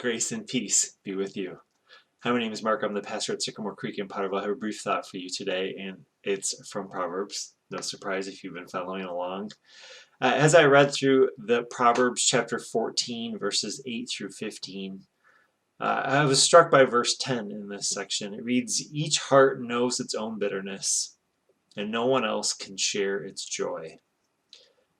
Grace and peace be with you. Hi, my name is Mark. I'm the pastor at Sycamore Creek in Potterville. I have a brief thought for you today, and it's from Proverbs. No surprise if you've been following along. As I read through the Proverbs chapter 14, verses 8 through 15, I was struck by verse 10 in this section. It reads, "Each heart knows its own bitterness, and no one else can share its joy."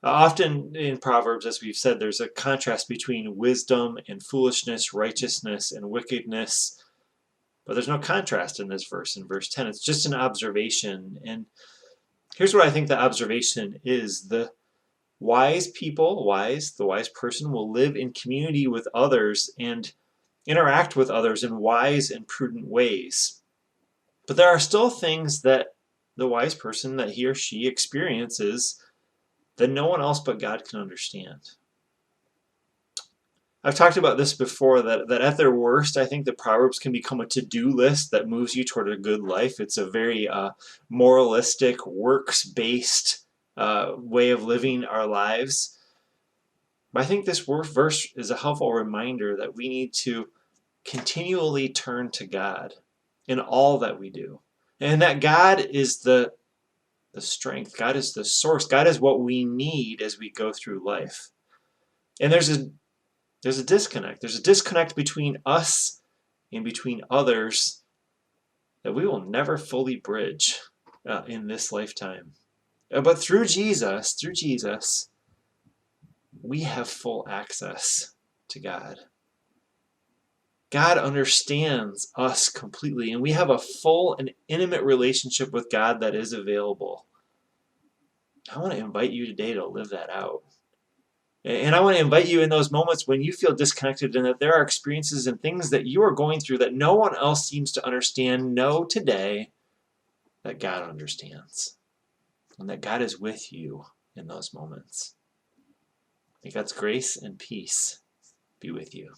Often in Proverbs, as we've said, there's a contrast between wisdom and foolishness, righteousness and wickedness. But there's no contrast in this verse, in verse 10. It's just an observation. And here's what I think the observation is. The wise people, the wise person will live in community with others and interact with others in wise and prudent ways. But there are still things that the wise person, that he or she experiences, that no one else but God can understand. I've talked about this before, that at their worst, I think the Proverbs can become a to-do list that moves you toward a good life. It's a very moralistic, works-based way of living our lives. But I think this verse is a helpful reminder that we need to continually turn to God in all that we do. And that God is the strength. God is the source. God is what we need as we go through life. And there's a disconnect. There's a disconnect between us and between others that we will never fully bridge in this lifetime. But through Jesus, we have full access to God. God understands us completely, and we have a full and intimate relationship with God that is available. I want to invite you today to live that out. And I want to invite you in those moments when you feel disconnected and that there are experiences and things that you are going through that no one else seems to understand. Know today that God understands and that God is with you in those moments. May God's grace and peace be with you.